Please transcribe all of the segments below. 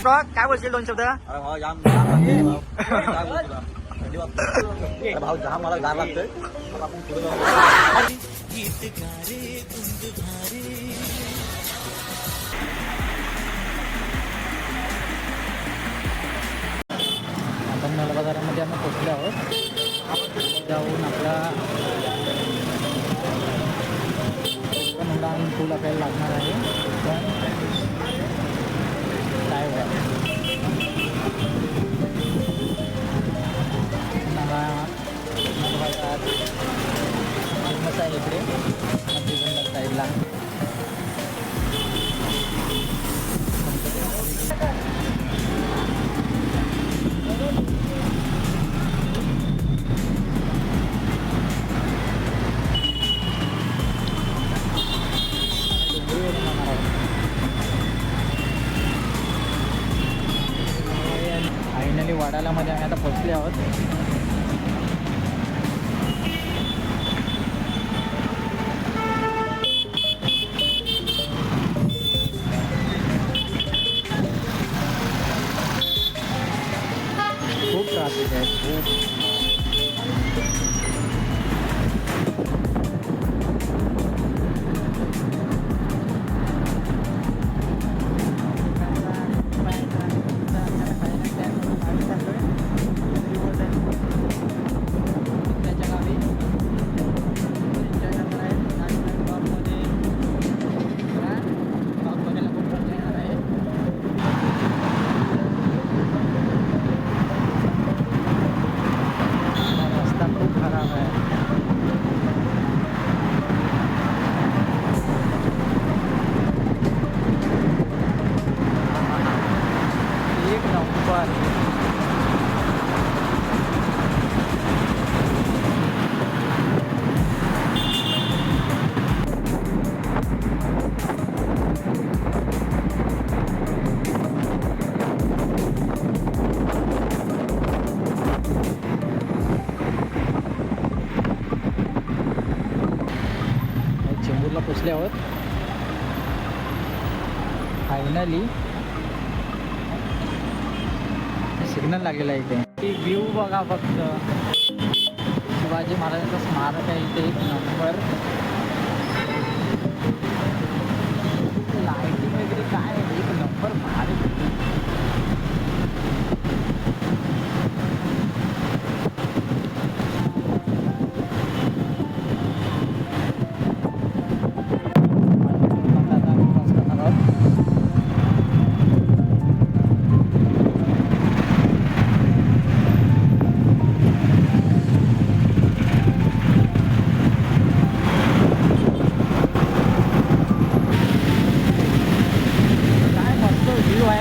अशोक काय बोलशील 2 शब्द? भाऊ जहा मला गार लागतोय आपण माल बाजारामध्ये आम्ही पोचलो आहोत. जाऊन आपला उडान पूल आपल्याला लागणार आहे. पण काय होईल फेमस आहे इकडे मध्यबंदर साईडला. फायनली वाडालामध्ये आम्ही आता पोचले आहोत. खूप ट्रॅफिक आहे खूप. चेंबूरला पोचले आहोत फायनली. सिग्नल लागलेला आहे इथे. व्ह्यू बघा फक्त. शिवाजी महाराजांचं स्मारक आहे इथे एक नंबर. लाईटिंग वगैरे काय आहे एक नंबर भारी.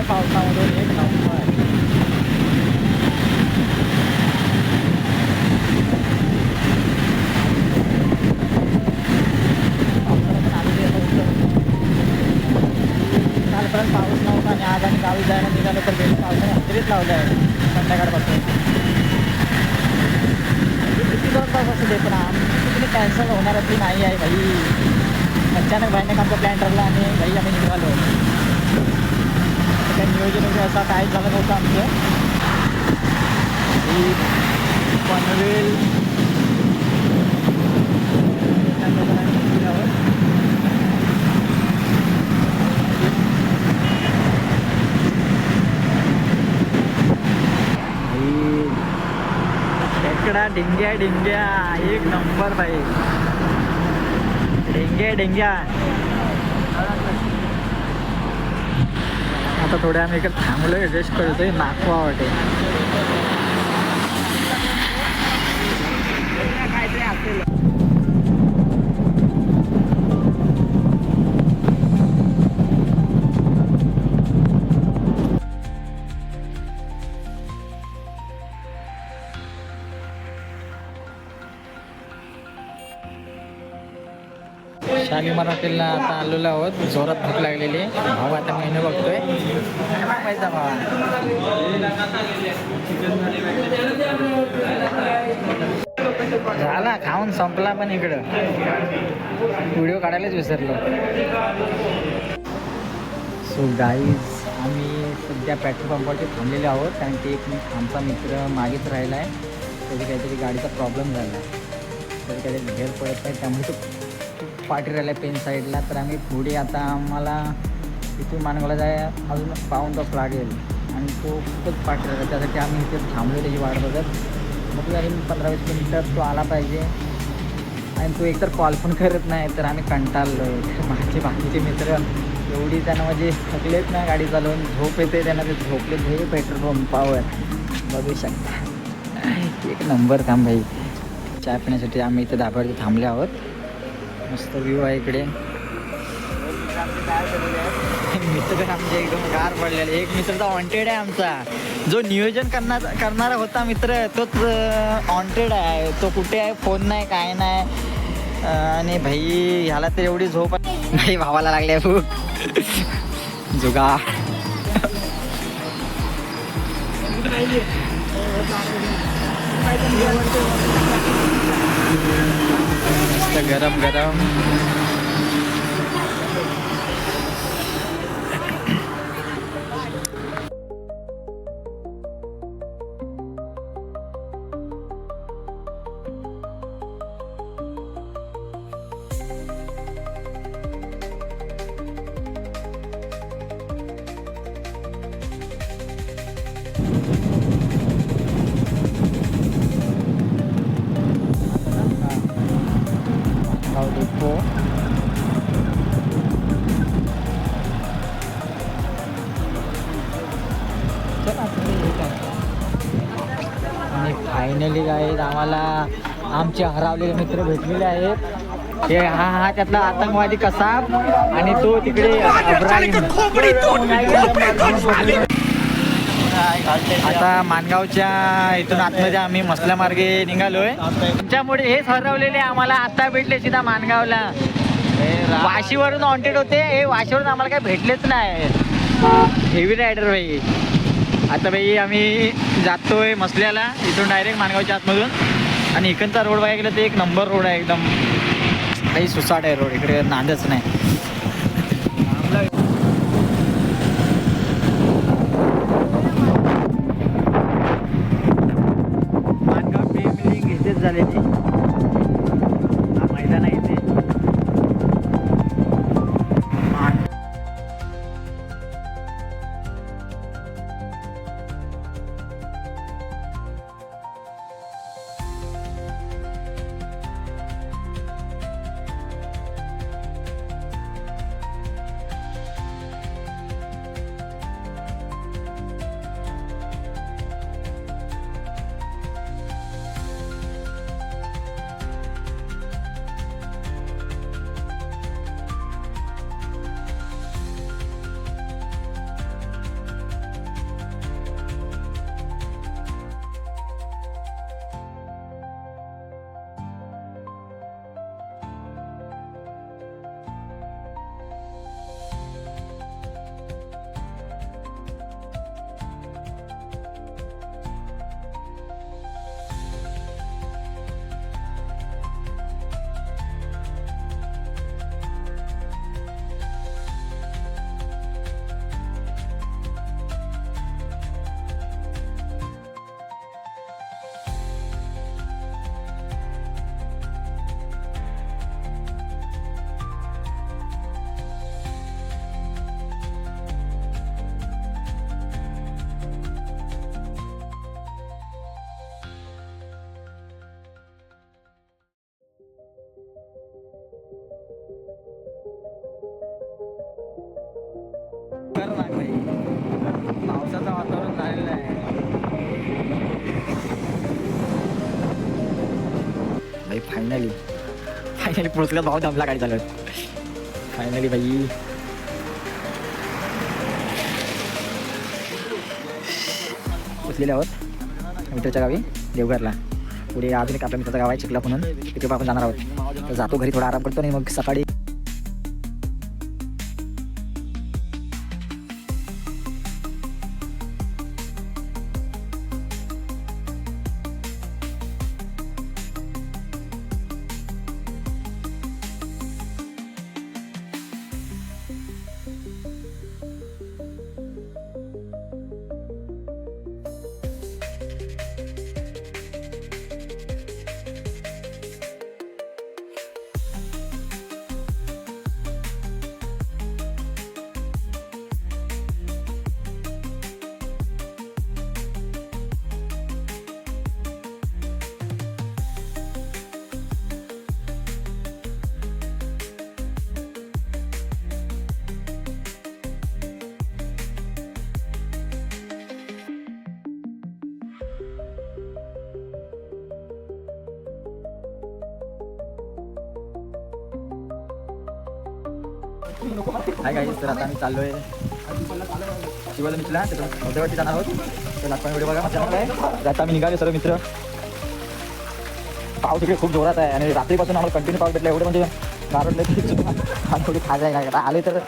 पावसामधून एक नंबर. कालपर्यंत पाऊस नव्हता आणि आज आणि गावी जायला निघालं तर गेली पावसाने हजेरीच लावले आहे संध्याकाळपासून. किती बरोबर पाऊस असू दे पण आमची कॅन्सल होणारच नाही आहे भाई. अचानक भाईने आमचा प्लॅन ठरला आणि भाई आम्ही निघालो. नियोजन वगैरे असा काहीच झालं नव्हतं आमचं. पनवेल खेकडा ढिंग्या ढिंग्या एक नंबर भाई. ढिंग्या ढिंग्या. आता थोड्या आम्ही इकडे थांबलोय रेस्ट करतोय. नाकवा वाटे शालीमार हॉटेलला आता आलेलो आहोत. जोरात भूक लागलेली. भाऊ आता मेनू बघतोय. माहिती भावा झाला खाऊन संपला पण इकडं व्हिडिओ काढायलाच विसरलो. सो गाईज आम्ही सध्या पेट्रोल पंपावरती थांबलेले आहोत, कारण की एक आमचा मित्र मागेच राहिला आहे. त्याची काहीतरी गाडीचा प्रॉब्लेम झाला आहे, तरी काहीतरी घेर पडत नाही, त्यामुळे तो पाठी राहिला आहे पेन साईडला. तर आम्ही पुढे आता आम्हाला इथून मानगावला जाय अजून पाऊण तास लागेल आणि तो खूपच पाठी राहिला. त्यासाठी आम्ही इथे थांबलो त्याची वाट बघत. मग काही 15-20 मिनिटात तो आला पाहिजे आणि तो एकतर कॉल पण करत नाही. तर आम्ही कंटाळलो आहे. माझे बाकीचे मित्र एवढी त्यांना म्हणजे थकलेत ना गाडी चालवून, झोप येते त्यांना, ते झोपलेत हे पेट्रोल पंपावर बघू शकता. एक नंबर काम भाई. चहा पिण्यासाठी आम्ही इथे धाब्यावरती थांबले आहोत. मस्त व्ह्यू आहे इकडे. मित्र आमचे एकदम गार पडलेले. एक मित्र तर वॉन्टेड आहे आमचा, जो नियोजन करणारा होता मित्र तोच वॉन्टेड आहे. तो कुठे आहे, फोन नाही काय नाही. आणि भाई ह्याला तर एवढी झोप आहे भाई, भावाला लागले भूक जुगा. गरम गरम देखो. आणि फायनली काय आम्हाला आमचे हरवलेले मित्र भेटलेले आहेत. हे हा त्यातला आतंकवादी कसाब आणि तो तिकडे आता मानगावच्या इथून आतमध्ये आम्ही मसल्या मार्गे निघालोय. तुमच्यामुळे हेच हरवलेले आम्हाला आता भेटले सीधा मानगावला. वाशीवरून वॉन्टेड होते, हे वाशीवरून आम्हाला काही भेटलेच नाही. हेवी रायडर भाई. आता भाई आम्ही जातोय मसल्याला, इथून डायरेक्ट मानगावच्या आतमधून. आणि इकडचा रोड बघायला गेलं तर एक नंबर रोड आहे, एकदम काही सुसाट आहे रोड, इकडे नांदच नाही. झालेली मैदान आहे इथे. पावसाचं वातावरण झालेलं आहे भाई. फायनली पोचला. भाव दमला गाडी चालत. फायनली भाई पोचलेले आहोत मित्राच्या गावी देवघरला. पुढे अजून एक आपल्या मित्राचं गाव आहे चिखला म्हणून, तिथे आपण जाणार आहोत. तर जातो घरी, थोडा आराम करतो आणि मग सकाळी हाय गाईस, तर आता आम्ही चाललोय शिवाला मित्रला त्याच्यावरती जाणार आहोत. तर आपण व्हिडिओ बघा माझ्या चॅनलला आहे. आता आम्ही निघाले सर्व मित्र. पाऊस इकडे खूप जोरात आहे आणि रात्रीपासून आम्हाला कंटिन्यू पाऊस भेटला. एवढं म्हणजे गारडले आणि थोडी खाज आहे. काय आले तर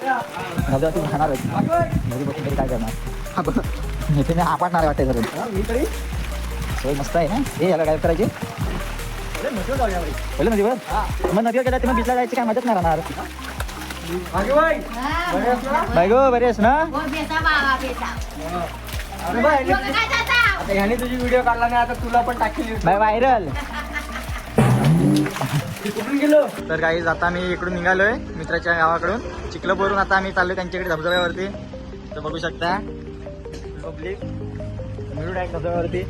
नजरातून राहणारच घरी बसून तरी काय करणार. इथे मी आपटणार वाटते सर. सोय मस्त आहे ना. हे याला काय करायचे पहिलं नदीवर. मग नदीवर गेला तेव्हा बीचला जायची काय मदत नाही राहणार. बाय गो बरी आहेस ना. आता ह्याने तुझी व्हिडिओ काढला नाही, आता तुला पण टाकली बाय व्हायरल. कुठून गेलो. तर काही आता आम्ही इकडून निघालोय मित्राच्या गावाकडून चिखलापूरवरून. आता आम्ही चाललोय त्यांच्याकडे धबधब्यावरती. तर बघू शकता पब्लिक मिळून आहे धबधब्यावरती.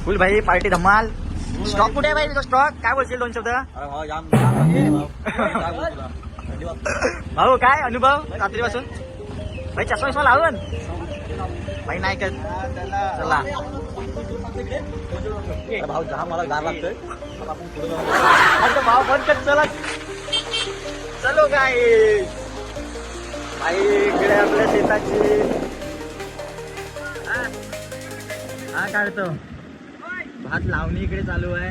फुल भाई पार्टी धमाल. स्टॉक कुठे आहे भाई तुझा स्टॉक. काय बोलशील 2 शब्द भाऊ. काय अनुभव रात्रीपासून भाई. चष्मा लावून भाई नाही का. चला भाऊ जहा मला गार लागतोय. भाव बंद कर. चला चलो काय भाई. इकडे आपल्या शेताची हा काढतो. भात लावणी इकडे चालू आहे.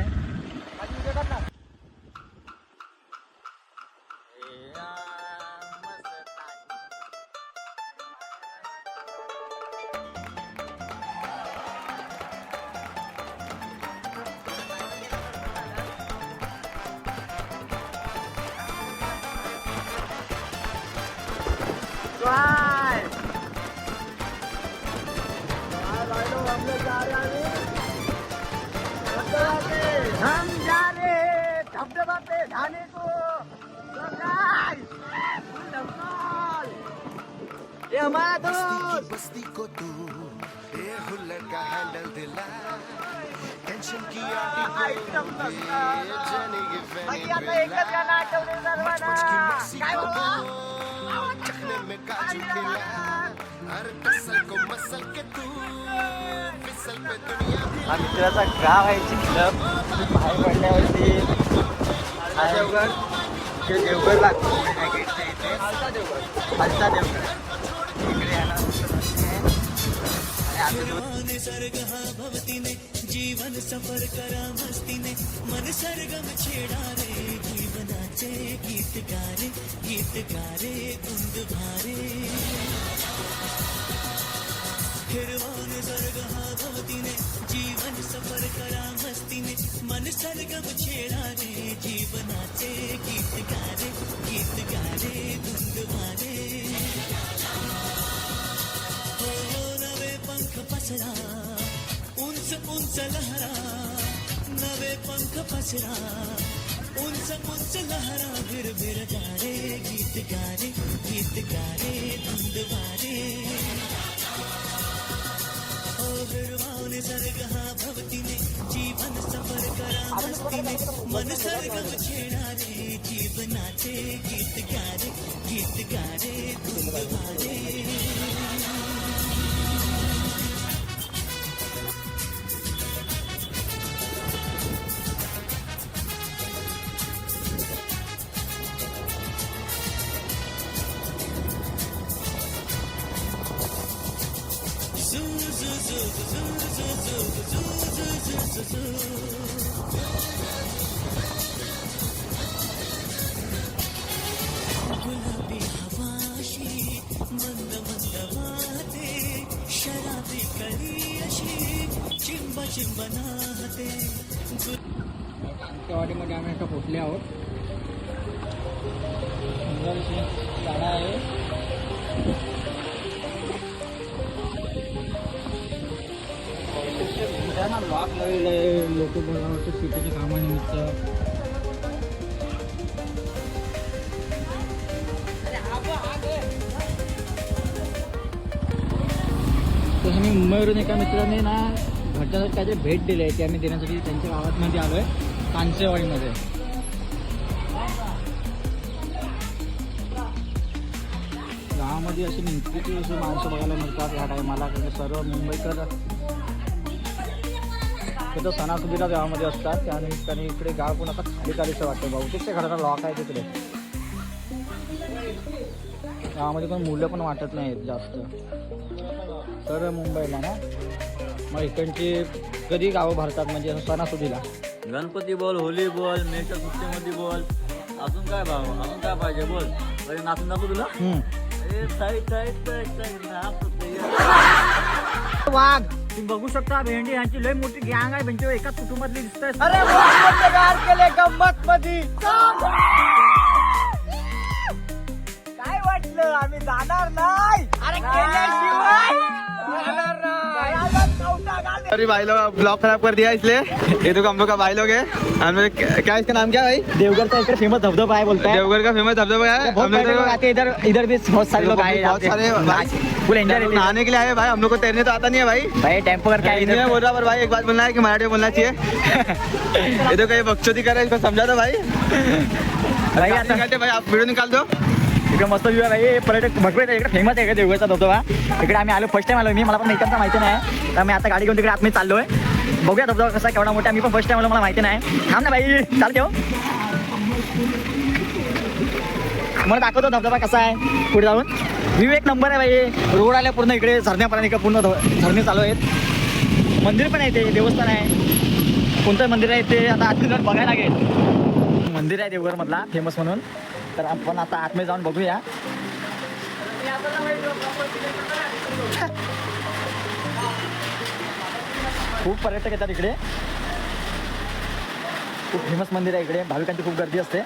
हम जा रहे धबधबा पे नहाने को. ये हमारा दोस्त बस्ती को तू ये हुल्लड़ का हैंडल दिला. टेंशन की आयटम आता एकच गाणं आठवले सर्वांना. काय बोला चखने में काजू खिला. हर फसल को मसल के तू फिसल पे दुनिया भी. हा मित्राचा गाव आहे चिखलम. बाहेर पडल्यावरती देवगड इकडे देवगड लागतो. खालचा देवगड इकडे येणार. निसर्ग हा भवतीने जीवन सफर करा मस्तीने मन सरगम छेडा रे जीवनाचे गीत गारे धुंद भारे. हिरवा निसर्ग हा भवतीने जीवन सफर करा मस्तीने मन सरगम छेडा रे जीवनाचे गीत गारे धुंद भारे. नवे पंख पसरा उंच उंच लहरा. नवे पंख पसरा उंच लहरा. भिर गारे गीत गारे धुंद भारे. हिरवा निसर्ग हा भवतीने जीवन सफर करा मस्तीने मन सरगम छेडा रे जीवनाचे गीत गारे धुंद भारे. गुलाबी हवाशी मंद मंद वाहते. शराबी कळी अशी चिंब नाहते. आमच्यावाडीमध्ये आम्ही आता पोचले आहोत. सुंदर अशी झाडं आहे. लॉक लावलेलं आहे. लोक बोलावं शेतीच्या कामानिमित्त. तर आम्ही मुंबईवरून एका मित्राने ना घरच्यासाठी काहीतरी भेट दिली आहे. ती आम्ही देण्यासाठी त्यांच्या गावामध्ये आलो आहे कांचेवाडीमध्ये. गावामध्ये अशी निमतीची अशी माणसं बघायला मिळतात ह्या टायमाला. म्हणजे सर्व मुंबईकर तिथं सणासुदीला गावामध्ये असतात. त्यानिमित्ताने इकडे गाव पण आता खाली कालीचं वाटतं. बहुतेकच्या घराला लॉक आहे तिकडे. गावामध्ये पण मुलं पण वाटत नाहीत जास्त, तर मुंबईला ना. मग इकडची कधी गावं भरतात म्हणजे सणासुदीला. गणपती बोल, होली बोल, मेच्या सुट्टीमध्ये बोल, अजून काय भाव, अजून काय पाहिजे बोल. अरे नाचून दाखवू तुला. अरे साईड साईड वाघ तुम्ही बघू शकता, भेंडी यांची लय मोठी गँग आहे. भेंडी एकाच कुटुंबातली दिसतंय. गंमत मध्ये काय वाटलं आम्ही जाणार नाही. अरे केल्याशिवाय अरे भाई लोग ब्लॉग खराब कर दिया इसलिए। ये तो हम लोग का भाई लोग है। हम लोग क्या इसका नाम क्या है भाई? देवगढ़ का एक फेमस धबधबा है बोलता है। देवगढ़ का फेमस धबधबा है। बहुत सारे लोग आते हैं इधर, इधर भी बहुत सारे लोग आए, बहुत सारे फुल एंजॉय नहाने के लिए आए भाई। हम लोग को तैरने तो आता नहीं है भाई। भाई टेम्पो करके आए हिंदी में इधर। बोल रहा पर भाई एक बात बोलना है कि मराठी में बोलना चाहिए। ये तो कहीं बकचोदी कर रहा है, इसको समझा दो भाई। भाई आता निकालते भाई, आप वीडियो निकाल दो। इकडे मस्त व्ह्यू आहे भाई. पर्यटक भरपूर इकडे फेमस आहे देवगडचा धबधबा. इकडे आम्ही आलो, फर्स्ट टाइम आलो मी, मला पण इकडचा माहिती नाही. तर मी आता गाडी घेऊन तिकडे आतमध्ये चाललोय. बघूया धबधबा कसा आहे, केवढा मोठा. मी पण फर्स्ट टाइम आलो, मला माहिती नाही. थांब ना भाई, चाल ठेव, मला दाखवतो धबधबा कसा आहे पुढे जाऊन. व्ह्यू एक नंबर आहे भाई. रोड आल्या पूर्ण इकडे झरण्यापर्यंत, इकडे पूर्ण झरणे चालू आहेत. मंदिर पण आहे, ते देवस्थान आहे. कोणतं मंदिर आहे ते आता आतमध्ये जाऊन बघायला लागेल. मंदिर आहे देवगड मधला फेमस म्हणून. तर आपण आता आतमध्ये जाऊन बघूया. खूप पर्यटक येतात इकडे. खूप फेमस मंदिर आहे इकडे. भाविकांची खूप गर्दी असते,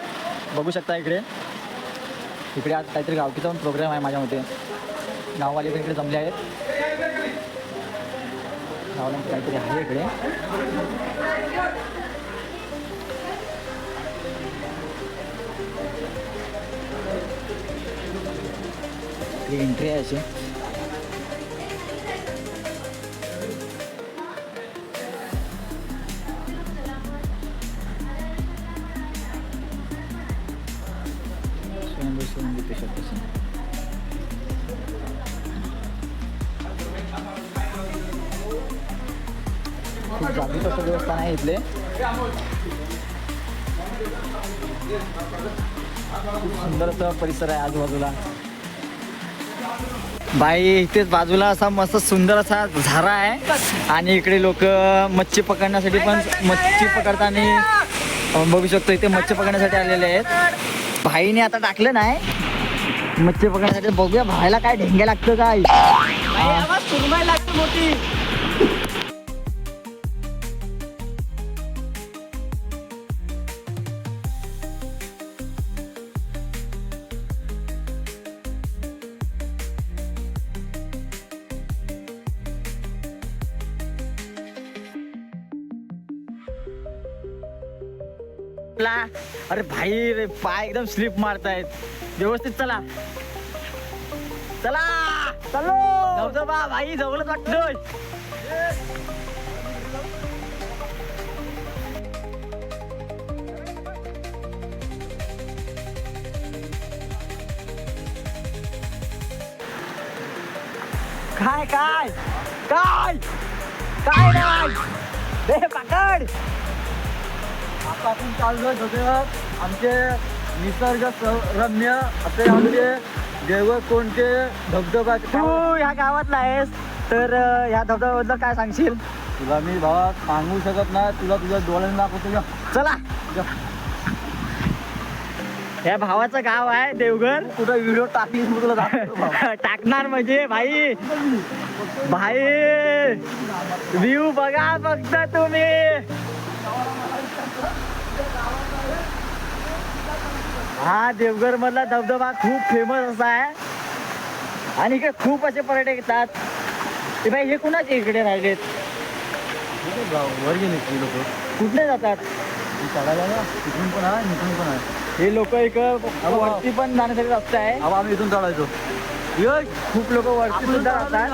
बघू शकता इकडे. इकडे आज काहीतरी गावकीचा पण प्रोग्राम आहे माझ्या मते. गाववाले पण इकडे जमले आहेत. गावाला काहीतरी आहे इकडे. एंट्री आहे अशी. खूप जागृत असं देवस्थान आहे इथले. खूप सुंदर असं परिसर आहे आजूबाजूला. बाई इथेच बाजूला असा मस्त सुंदर असा झरा आहे. आणि इकडे लोक मच्छी पकडण्यासाठी पण मच्छी पकडताना बघू शकतो. इथे मच्छी पकडण्यासाठी आलेले आहेत. भाईने आता टाकलं नाही मच्छी पकडण्यासाठी. बघूया भाईला काय ढेंगे लागतं काय. मोठी अरे भाई रे, पाय एकदम स्लिप मारतायत. व्यवस्थित चला चला चलो. धबधबा भाई जवळच वाटतोय. काय काय काय काय नाही दे पकड. आता आपण चाललोय सगळं आमचे निसर्ग रम्य असे आमचे देवगड कोणते धबधबा. तू ह्या गावातला आहेस तर ह्या धबधब्याबद्दल काय सांगशील? तुला मी भावा सांगू शकत नाही. तुला तुझ्या डोळ्याने दाखवतो. चला. या भावाचं गाव आहे देवगड. कुठं व्हिडिओ टाकलीस मी तुला दाखवतो. टाकणार म्हणजे भाई भाई व्ह्यू बघा फक्त तुम्ही. हा देवगड मधला धबधबा खूप फेमस असा आहे. आणि इकडे खूप असे पर्यटक येतात. ते भाई हे कुणाचे इकडे राहिलेत? वर गेले लोक कुठले जातात? चढायला ना, इथून पण आहे इथून पण आहे. हे लोक इकडं वरती पण जाण्यासाठी रस्ता आहे. अहो आम्ही इथून चढायचो. खूप लोक वरती सुद्धा राहतात.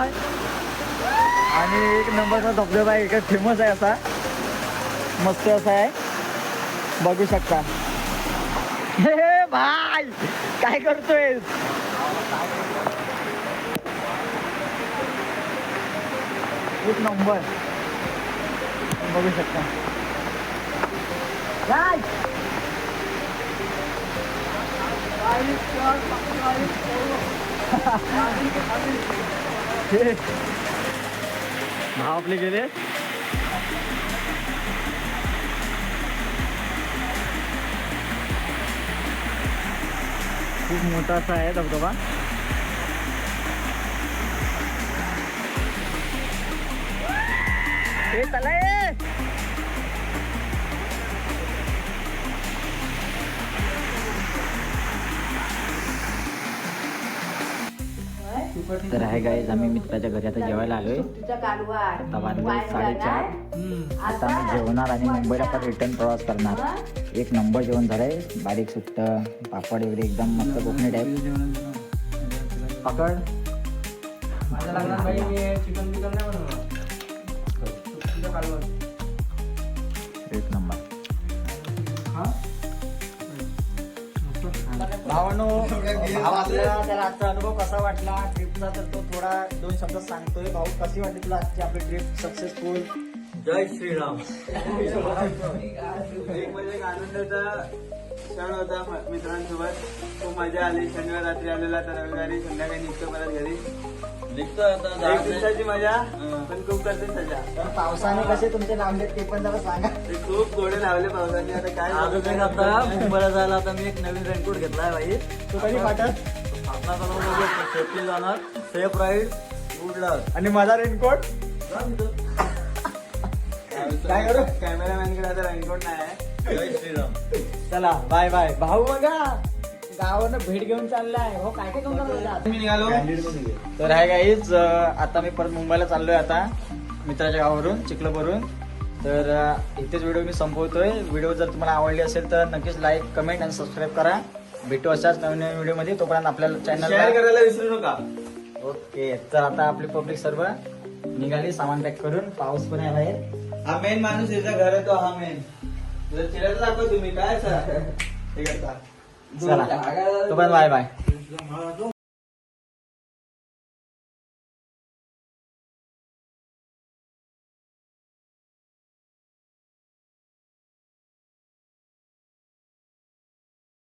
आणि एक नंबरचा धबधबा आहे इकडे फेमस आहे असा. मस्त असा आहे, बघू शकता. हे भाई काय करतोय? एक नंबर बघू शकता. काय भाव आपले गेले. खूप मोठा असा आहे धबधबा. हे चला ये. तर आहे गाईज, आम्ही मित्राच्या घरी आता जेवायला आलोय. आता वाजले 4:30. आता आम्ही जेवणार आणि मुंबईला पण रिटर्न प्रवास करणार. एक नंबर जेवण झालंय. बारीक सुट्ट पापड वगैरे एकदम मस्त कोकणी टाईप. पकड. एक नंबर. भावानो, भाव आपल्याला त्याला आजचा अनुभव कसा वाटला ट्रिपचा तर तो थोडा 2 शब्द सांगतोय. भाऊ, कशी वाटली तुला आजची आपली ट्रिप सक्सेसफुल? जय श्रीराम. एक म्हणजे एक आनंदाचा क्षण होता मित्रांसोबत. खूप मजा आली. शनिवार रात्री आलेला तर रविवारी संध्याकाळी निघतो परत घरी. निघतो आता एक दिवसाची मजा पण खूप करते सजा. तर पावसाने कसे तुमचे लावले ते पण जरा सांगा. ते खूप गोडे लावले पावसाने. आता काय आजच एक आता मुंबईला जायला आता मी एक नवीन रेनकोट घेतलाय भाई. तू कधी पाठत? आपला सेफ्टी जाणार. Safe ride. गुड लक. आणि माझा रेनकोट काय करू? कॅमेरामॅनकडे आता रेनकोट नाही आहे. जय श्रीराम. चला बाय बाय. भाऊ बघा गावानं भेट घेऊन चाललाय. हो काय काय घेऊन मी निघालो. तर आहे गाईज, आता मी परत मुंबईला चाललोय आता मित्राच्या गावावरून चिखलभरून. तर इथेच व्हिडिओ मी संपवतोय. व्हिडिओ जर तुम्हाला आवडली असेल तर नक्कीच लाईक, कमेंट आणि सबस्क्राईब करा. भेटू अशाच नवीन नवीन व्हिडिओमध्ये. तोपर्यंत आपल्याला शेअर चॅनल. करायला विसरू नका. ओके. तर आता आपली पब्लिक सर्व निघाली सामान पॅक करून. पाऊस पण आहे बाहेर. हा मेन माणूस याचा घर आहे तो. हा मेन चिरायला दाखव तुम्ही काय सर हे करता. चला तोपर्यंत बाय बाय.